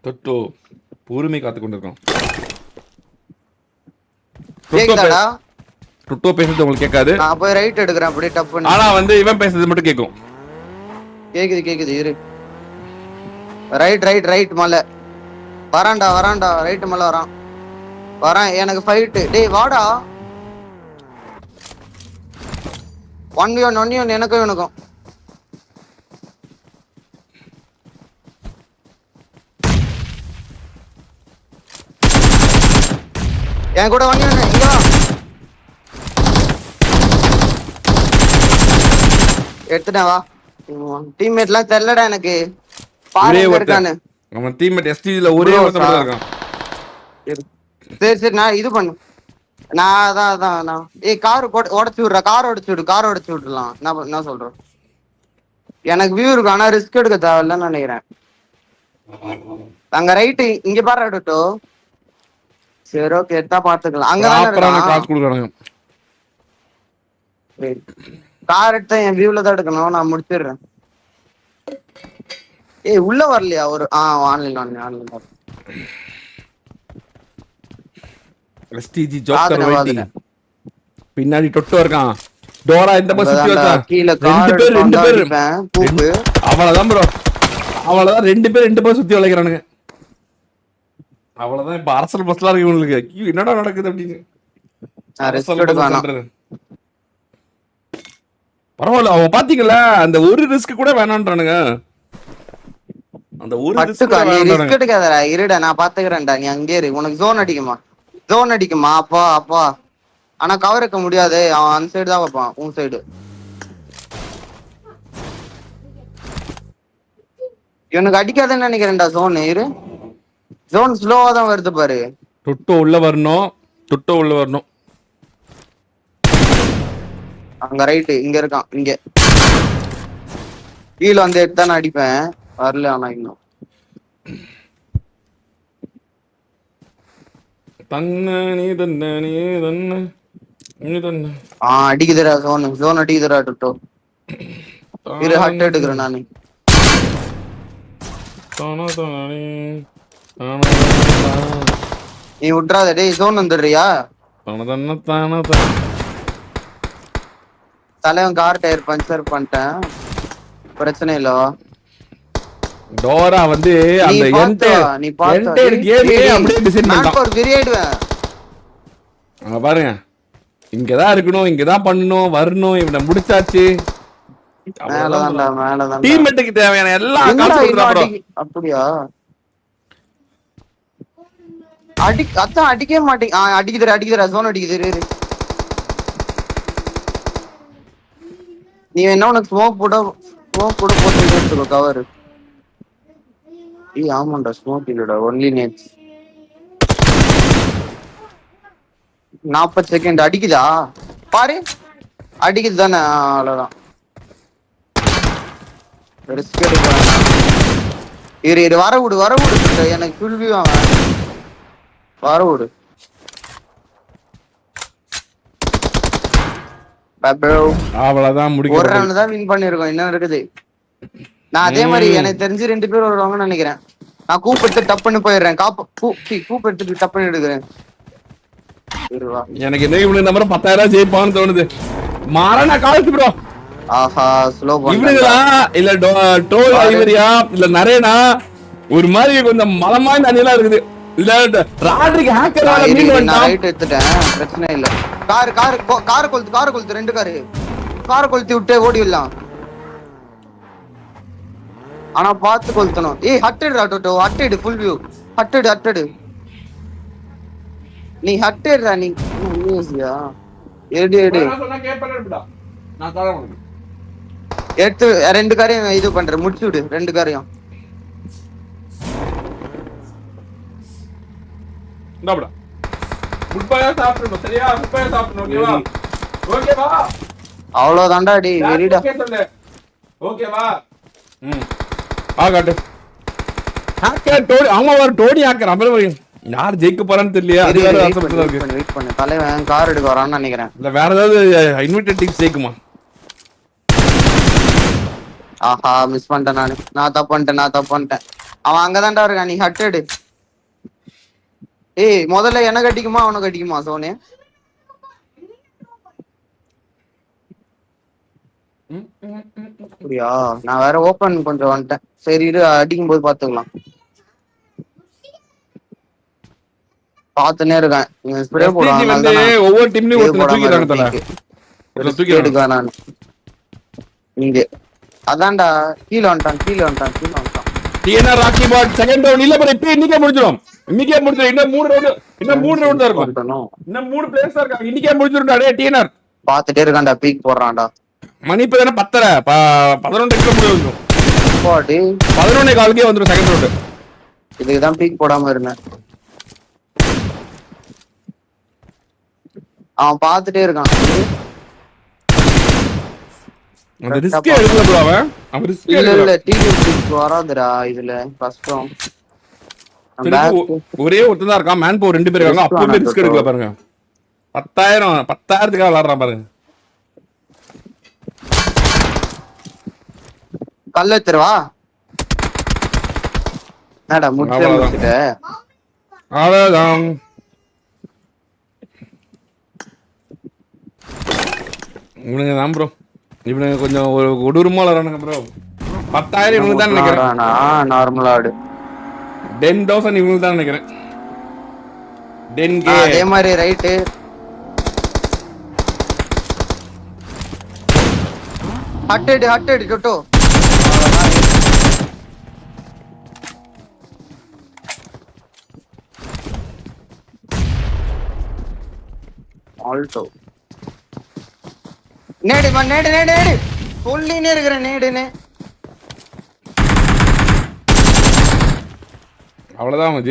தொட்டோ பொறுமை காத்து கொண்டிருக்கோம். கேக்குதாடா? தொட்டோ பேசுறது உங்களுக்கு கேட்காது. நான் போய் ரைட் எடுக்கிறேன் அப்படியே டப்புன்னு. ஆனா வந்து இவன் பேசுறது மட்டும் கேட்கும். கேக்குது இரு. ரைட் மலை வரான்டா ரைட் மலை வரான் எனக்கு ஃபைட். டேய் வாடா. 1v1 எனக்கும் இவனுக்கும். என் கூட 1v1 இங்க வா. எடுத்துட்டேன் வா. டீம்மேட்லாம் தெரியலடா எனக்கு. பாரு இருக்கானு. நம்ம டீம்மேட் எஸ்டில ஒரே ஒருத்தன் மட்டும் இருக்கான். சரி நான் இது பண்ணு. நான் அதான் கார் உடைச்சு விடுறா. கார் உடைச்சு விடலாம். என்ன சொல்றேன்? எனக்கு வியூ இருக்கு ஆனா ரிஸ்க் எடுக்க தேவையில்லன்னு நினைக்கிறேன். அங்க ரைட்டு இங்க பாரு எடுத்தோ. சரி ஓகே எடுத்தா பாத்துக்கலாம். அங்கதான் காசு கொடுக்குறாங்க. கார் எடுத்தா என் வியூல தான் எடுக்கணும். நான் முடிச்சிடுறேன். உள்ள வரலையா ஒரு ஆன்லைன் எஸ்டிஜி ஜோக்கர் வெயிட்டிங். பின்னாடி டொட்டோ இருக்கான். டோரா இந்த பக்கம் சுத்தி வச்சா கீழ ரெண்டு பேர் பூப்பு. அவ்வளவுதான் ப்ரோ. அவ்வளவுதான் ரெண்டு பேர் சுத்தி வளைக்கிறானுங்க. அவ்வளவுதான். இப்ப அரசல் பஸ்லாம் இருக்கு இவங்களுக்கு. என்னடா நடக்குது அப்படின்னு. பரவாயில்ல. அவன் பாத்தீங்கல்ல அந்த ஒரு ரிஸ்க் கூட வேணான்றானுங்க. அந்த ஒரு ரிஸ்க் எடுக்காதடா. இருடா நான் பாத்துக்கிறேன்டா. நீ அங்கே இரு. உனக்கு ஜோன் அடிக்குமா அப்பா. ஆனா கவர் வைக்க முடியாது. அவன் அந்த சைடு தான் வைப்பான். உன் சைடு இவனுக்கு அடிக்காதுன்னு நினைக்கிறேன்டா. ஜோன் ஸ்லோவா தான் வருது பாரு. தொட்டோ உள்ள வரணும். அங்க ரைட்டு இங்க இருக்கான். இங்க கீழே வந்து எடுத்தா நான் அடிப்பேன். வரல ஆனா இன்னும் அடிக்குதுடா. ஜோன் அடிக்குதுடா. டொட்டோ இரு ஹட் எடுக்கிறேன் நானு. நீ விட்றாத. டேய் ஜோன் வந்துடுறியா? தலைவன் கார் டயர் பஞ்சர் பண்ணிட்டேன். பிரச்சனை இல்ல. டோரா வந்து அந்த என்டையர் கேமே அப்படியே டிசைன் பண்ணிட்டான். நான் விரியாடுவேன். அங்க பாருங்க. இங்கதான் இருக்கணும், இங்கதான் பண்ணணும், வரணும். இவனை முடிச்சாச்சு. மேலதான் டீம்மேட்டுக்கு தேவையான எல்லா காசும் கொடுக்குறான் ப்ரோ. அப்படியா? அதான் அடிக்கவே மாட்டேங்க. அடிக்குதுடா. ஜோன் அடிக்குது. நீ என்ன உனக்கு ஸ்மோக் கூட போட்டு எடுத்துக்கோ கவர். ஆமாண்டா ஸ்மோக் இல்லடா. Only nits. 40 செகண்ட் அடிக்குதா பாரு. அடிக்குது தானே. அவ்வளவுதான். இரு வர விடு. எனக்கு ஃபுல் வியூ அவன். வர விடு. அவ்வளவுதான் முடிக்கும். ஒரு ரவுண்ட் தான் வின் பண்ணிருக்கோம். என்ன இருக்குது? நான் அதே மாதிரி எனக்கு தெரிஞ்சு 2 பேர் வருவாங்கன்னு நினைக்கிறேன். நான் கூப்பிட்டு டப்புன்னு போயிடுறேன். கூப்பிட்டு டப்புன்னு எடுக்கிறேன். எனக்கு என்ன இவனு நம்பர் 10,000 ஜெயிப்பான்னு தோணுது. மாறனா காலேஜ் ப்ரோ. ஆஹா ஸ்லோ பண்ணு. இவனுங்களா இல்ல டோல் ஐவரியா இல்ல நரேனா ஒரு மாதிரி கொஞ்சம் மலமா இந்த அணிலா இருக்குது. இல்ல ராட்ரிக் ஹேக்கர் நான் ரைட் எடுத்துட்டேன். பிரச்சனை இல்ல. கார் கொளுத்து 2 காரை கொளுத்தி விட்டு ஓடிடலாம். ஆனா பார்த்து கொளுத்தணும். ஹட்டடுடா டோட்டோ. ஹட்டடு ஃபுல் வியூ. ஹட்டடு நீ ஹட்டடுடா. நீ யூஸ்யா எடு எடுத்து 2 காரையும் இது பண்ற. முடிச்சு விடு 2 காரையும். அவ்வளவுதான்டா. டி வெரிடா. ஓகேவா? ஆகாட்டு ஹேக்கர் டோடி. ஆமா வர டோடி ஹேக்கர். அப்புறம் யார் ஜெயிக்க போறான்னு தெரியலையா? அது வேற ஆசைப்பட்டு இருக்கு. வெயிட் பண்ணு. தலைவன் கார் எடுக்க வரான்னு நினைக்கிறேன். இல்ல வேற ஏதாவது இன்வைட்டட் டீம் ஜெயிக்குமா? ஆஹா மிஸ் பண்ணிட்டேன். நான் தப்பு பண்ணிட்டேன். அவன் அங்கதான்டா இருக்கான், நீ ஹட் எடு. ஏய் முதல்ல என்ன கட்டிக்குமா அவனை கட்டிக்குமா சோனே? அப்படியா? நான் வேற ஓபன் கொஞ்சம் வந்துட்டேன். சரி இரு, அடிக்கும் போது பாத்துக்கலாம். பாத்துனே இருக்கேன். ஸ்ப்ரே STG போடுவாங்க வந்து ஒவ்வொரு டீம்லயும் ஒருத்தர் தூக்கிடுறாங்க தல. ஒருத்தர் தூக்கிடுறாங்க. நான் இங்க அதான்டா கீழே வந்துட்டான், கீழே வந்துட்டான், கீழே வந்துட்டான். டிஎன்ஆர் ராக்கி பாட் செகண்ட் ரவுண்ட் இல்ல பாரு, இப்ப இன்னைக்கே முடிஞ்சிடும். இன்னைக்கே முடிஞ்சிடும். இன்னும் 3 ரவுண்ட் தான் இருக்கும். இன்னும் 3 பிளேயர்ஸ் தான் இருக்காங்க. இன்னைக்கே முடிஞ்சிடும்டா டேய் டிஎன்ஆர். பாத்துட்டே இருக்கான்டா, பீக் போடுறான்டா. மணி இப்ப தான 10:30 11 முடிஞ்சிடும். போடி 11 காலுக்கே வந்துரும் செகண்ட் ரவுண்ட். இதுக்கு தான் பீக் போடாம இருந்தேன். அவன் பாத்துட்டே இருக்கான். அந்த ரிஸ்க் எடுக்கல bro அவன். அவன் ரிஸ்க் இல்ல எடுக்கல. இல்ல டிவி பீக் வராதுடா இதுல கஷ்டம். ஒரே ஒருத்தன் தான் இருக்கான். மேன் பவர் 2 பேர் இருக்காங்க. அப்பவே ரிஸ்க் எடுக்கல பாருங்க. 10,000க்கு விளையாடுறான் பாருங்க. கல்ல எடுத்துருவா. என்னடா முடிச்சிட்ட? அவ்வளவுதான். இவனுங்க தான் ப்ரோ. இவனுங்க கொஞ்சம் ஒரு கொடூரமா விளையாடுறானுங்க ப்ரோ. 10,000 இவனுக்கு தான் நினைக்கிறேன். நார்மலா ஆடு. 10,000 இவனுக்கு தான் நினைக்கிறேன். 10K. அதே மாதிரி ரைட்டு. ஹட்டெடு டொட்டோ. ஆல்டோ நேடு சொல்லினே இருக்கிறேன் நேடுன்னு. அவ்வளவுதான் அவன்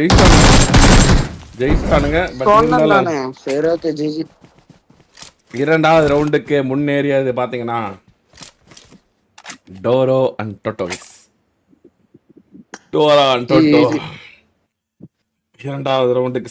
ஜெயிச்சானுங்க. இரண்டாவது ரவுண்டுக்கு முன்னேறியது பாத்தீங்கன்னா டோரோ அண்ட் டோட்டோஸ். இரண்டாவது ரவுண்டுக்கு